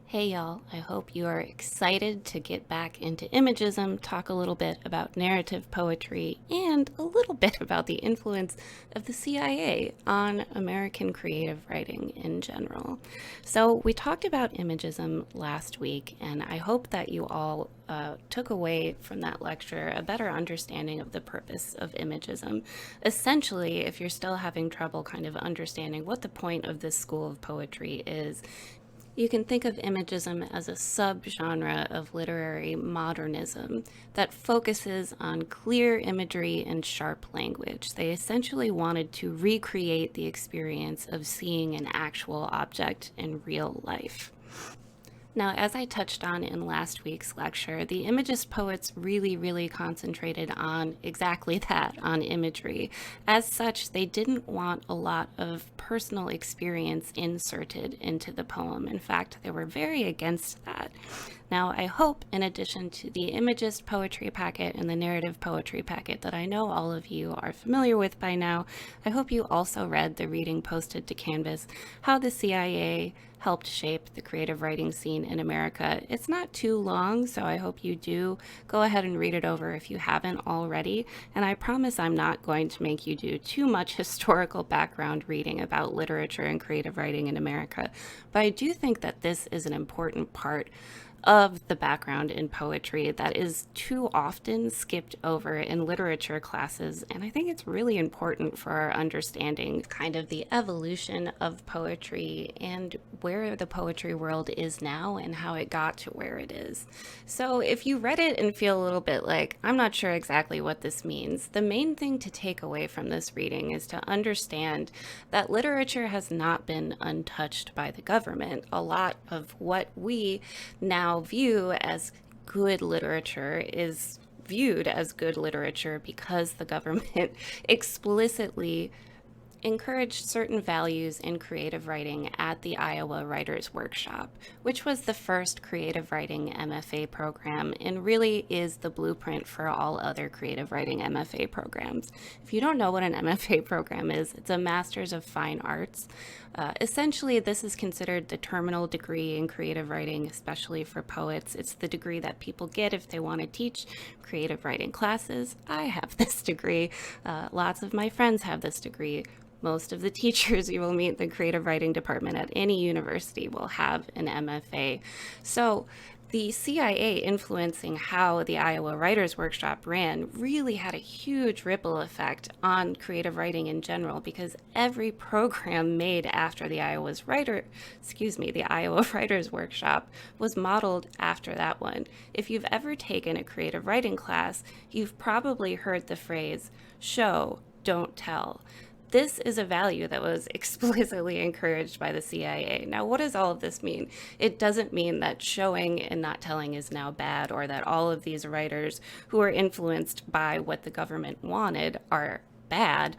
Hey y'all, I hope you are excited to get back into Imagism, talk a little bit about narrative poetry, and a little bit about the influence of the CIA on American creative writing in general. So, we talked about Imagism last week, and I hope that you all took away from that lecture a better understanding of the purpose of Imagism. Essentially, if you're still having trouble kind of understanding what the point of this school of poetry is, you can think of Imagism as a subgenre of literary modernism that focuses on clear imagery and sharp language. They essentially wanted to recreate the experience of seeing an actual object in real life. Now, as I touched on in last week's lecture, the Imagist poets really concentrated on exactly that, on imagery. As such, they didn't want a lot of personal experience inserted into the poem. In fact, they were very against that. Now, I hope, in addition to the Imagist poetry packet and the narrative poetry packet that I know all of you are familiar with by now, I hope you also read the reading posted to Canvas, How the CIA Helped Shape the Creative Writing Scene in America. It's not too long, so I hope you do go ahead and read it over if you haven't already, and I promise I'm not going to make you do too much historical background reading about literature and creative writing in America, but I do think that this is an important part of the background in poetry that is too often skipped over in literature classes, and I think it's really important for our understanding kind of the evolution of poetry and where the poetry world is now and how it got to where it is. So if you read it and feel a little bit like, I'm not sure exactly what this means, the main thing to take away from this reading is to understand that literature has not been untouched by the government. A lot of what we now view as good literature is viewed as good literature because the government explicitly encouraged certain values in creative writing at the Iowa Writers Workshop, which was the first creative writing MFA program and really is the blueprint for all other creative writing MFA programs. If you don't know what an MFA program is, it's a Master's of Fine Arts. Essentially, this is considered the terminal degree in creative writing, especially for poets. It's the degree that people get if they want to teach creative writing classes. I have this degree. Lots of my friends have this degree. Most of the teachers you will meet in the creative writing department at any university will have an MFA. So the CIA influencing how the Iowa Writers Workshop ran really had a huge ripple effect on creative writing in general because every program made after the Iowa Writers Workshop was modeled after that one. If you've ever taken a creative writing class, you've probably heard the phrase, show, don't tell. This is a value that was explicitly encouraged by the CIA. Now, what does all of this mean? It doesn't mean that showing and not telling is now bad, or that all of these writers who are influenced by what the government wanted are bad.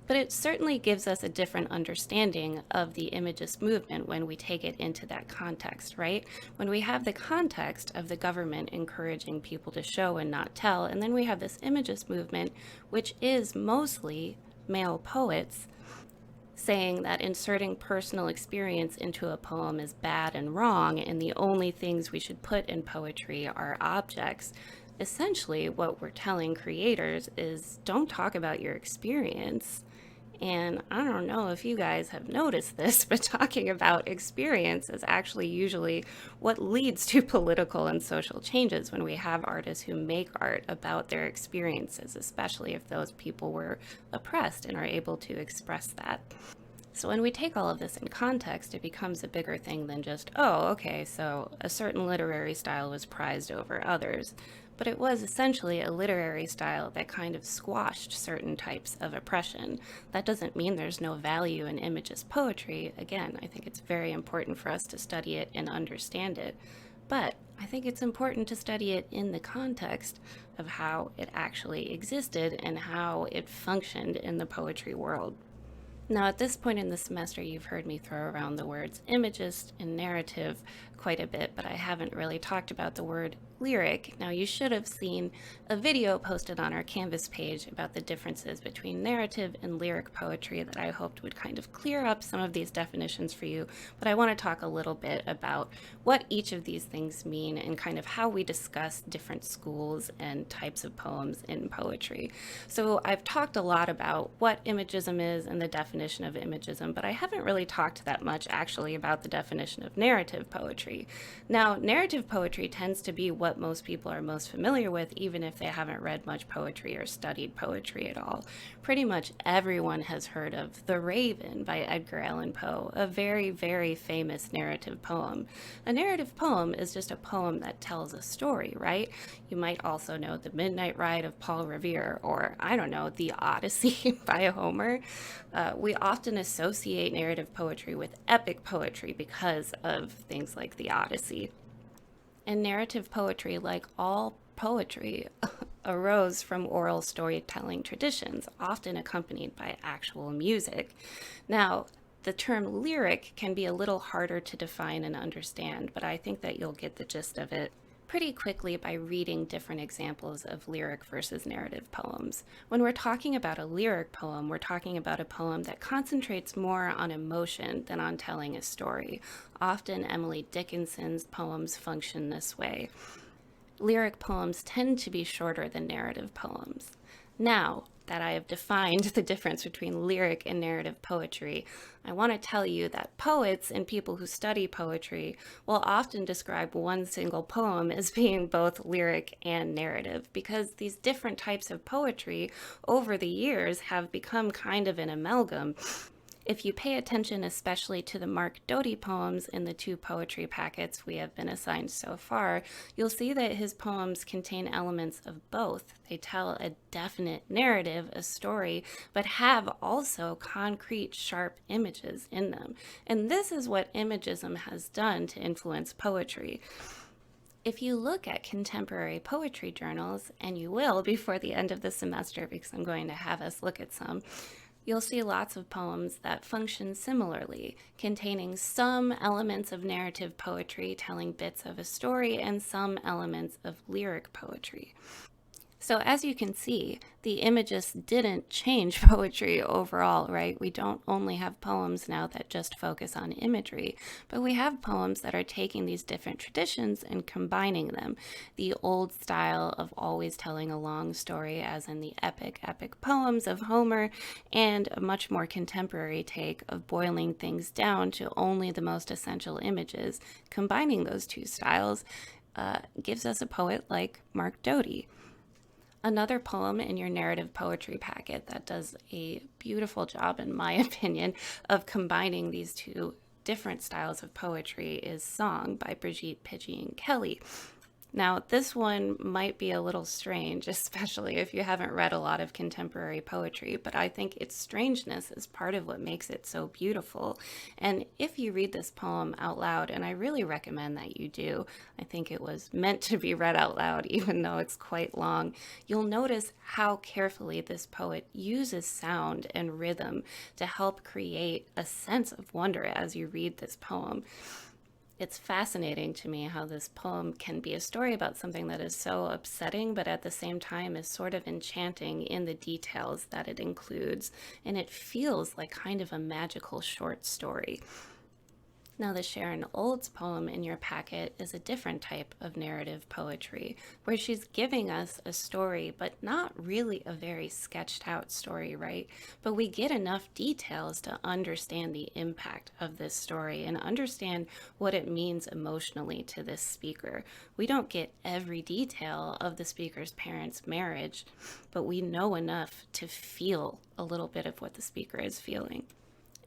But it certainly gives us a different understanding of the Imagist movement when we take it into that context, right? When we have the context of the government encouraging people to show and not tell, and then we have this Imagist movement, which is mostly male poets, saying that inserting personal experience into a poem is bad and wrong, and the only things we should put in poetry are objects. Essentially, what we're telling creators is don't talk about your experience. And I don't know if you guys have noticed this, but talking about experience is actually usually what leads to political and social changes when we have artists who make art about their experiences, especially if those people were oppressed and are able to express that. So when we take all of this in context, it becomes a bigger thing than just, oh, okay, so a certain literary style was prized over others. But it was essentially a literary style that kind of squashed certain types of oppression. That doesn't mean there's no value in Imagist poetry. Again, I think it's very important for us to study it and understand it. But I think it's important to study it in the context of how it actually existed and how it functioned in the poetry world. Now, at this point in the semester, you've heard me throw around the words imagist and narrative quite a bit, but I haven't really talked about the word lyric. Now, you should have seen a video posted on our Canvas page about the differences between narrative and lyric poetry that I hoped would kind of clear up some of these definitions for you. But I want to talk a little bit about what each of these things mean and kind of how we discuss different schools and types of poems in poetry. So I've talked a lot about what Imagism is and the definition of Imagism, but I haven't really talked that much actually about the definition of narrative poetry. Now, narrative poetry tends to be what most people are most familiar with, even if they haven't read much poetry or studied poetry at all. Pretty much everyone has heard of The Raven by Edgar Allan Poe, a very, very famous narrative poem. A narrative poem is just a poem that tells a story, right? You might also know The Midnight Ride of Paul Revere, or I don't know, The Odyssey by Homer. We often associate narrative poetry with epic poetry because of things like The Odyssey. And narrative poetry, like all poetry, arose from oral storytelling traditions, often accompanied by actual music. Now, the term lyric can be a little harder to define and understand, but I think that you'll get the gist of it pretty quickly by reading different examples of lyric versus narrative poems. When we're talking about a lyric poem, we're talking about a poem that concentrates more on emotion than on telling a story. Often Emily Dickinson's poems function this way. Lyric poems tend to be shorter than narrative poems. Now that I have defined the difference between lyric and narrative poetry, I want to tell you that poets and people who study poetry will often describe one single poem as being both lyric and narrative, because these different types of poetry over the years have become kind of an amalgam. If you pay attention especially to the Mark Doty poems in the 2 poetry packets we have been assigned so far, you'll see that his poems contain elements of both. They tell a definite narrative, a story, but have also concrete, sharp images in them. And this is what Imagism has done to influence poetry. If you look at contemporary poetry journals, and you will before the end of the semester because I'm going to have us look at some, you'll see lots of poems that function similarly, containing some elements of narrative poetry telling bits of a story and some elements of lyric poetry. So as you can see, the Imagists didn't change poetry overall, right? We don't only have poems now that just focus on imagery, but we have poems that are taking these different traditions and combining them. The old style of always telling a long story, as in the epic poems of Homer, and a much more contemporary take of boiling things down to only the most essential images. Combining those two styles gives us a poet like Mark Doty. Another poem in your narrative poetry packet that does a beautiful job, in my opinion, of combining these two different styles of poetry is Song by Brigitte Pidgeon Kelly. Now, this one might be a little strange, especially if you haven't read a lot of contemporary poetry, but I think its strangeness is part of what makes it so beautiful. And if you read this poem out loud, and I really recommend that you do, I think it was meant to be read out loud, even though it's quite long, you'll notice how carefully this poet uses sound and rhythm to help create a sense of wonder as you read this poem. It's fascinating to me how this poem can be a story about something that is so upsetting, but at the same time is sort of enchanting in the details that it includes, and it feels like kind of a magical short story. Now, the Sharon Olds poem in your packet is a different type of narrative poetry, where she's giving us a story, but not really a very sketched out story, right? But we get enough details to understand the impact of this story and understand what it means emotionally to this speaker. We don't get every detail of the speaker's parents' marriage, but we know enough to feel a little bit of what the speaker is feeling.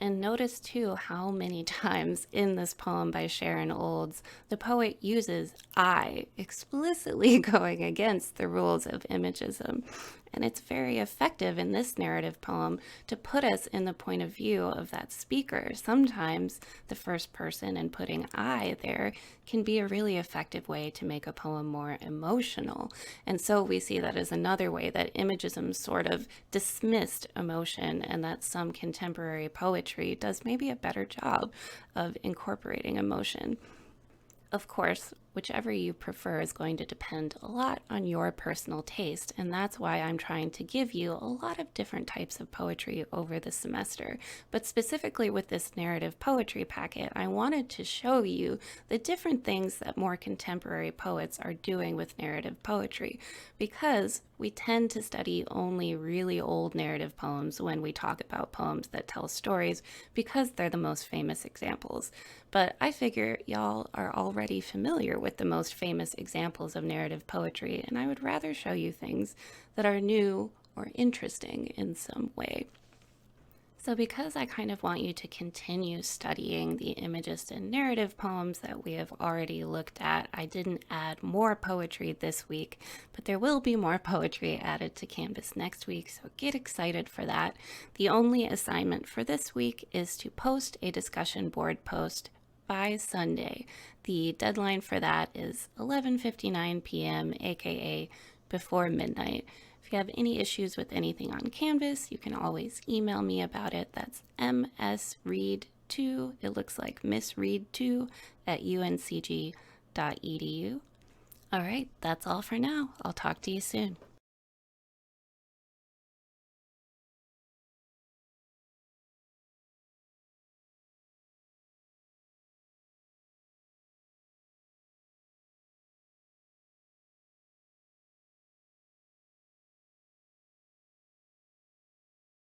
And notice too how many times in this poem by Sharon Olds, the poet uses I, explicitly going against the rules of Imagism. And it's very effective in this narrative poem to put us in the point of view of that speaker. Sometimes the first person and putting I there can be a really effective way to make a poem more emotional. And so we see that as another way that Imagism sort of dismissed emotion, and that some contemporary poetry does maybe a better job of incorporating emotion. Of course, whichever you prefer is going to depend a lot on your personal taste, and that's why I'm trying to give you a lot of different types of poetry over the semester. But specifically with this narrative poetry packet, I wanted to show you the different things that more contemporary poets are doing with narrative poetry, because we tend to study only really old narrative poems when we talk about poems that tell stories because they're the most famous examples. But I figure y'all are already familiar with the most famous examples of narrative poetry, and I would rather show you things that are new or interesting in some way. So because I kind of want you to continue studying the Imagist and narrative poems that we have already looked at, I didn't add more poetry this week, but there will be more poetry added to Canvas next week, so get excited for that. The only assignment for this week is to post a discussion board post by Sunday. The deadline for that is 11:59 p.m., aka before midnight. If you have any issues with anything on Canvas, you can always email me about it. That's msread2, it looks like missread2 at uncg.edu. All right, that's all for now. I'll talk to you soon.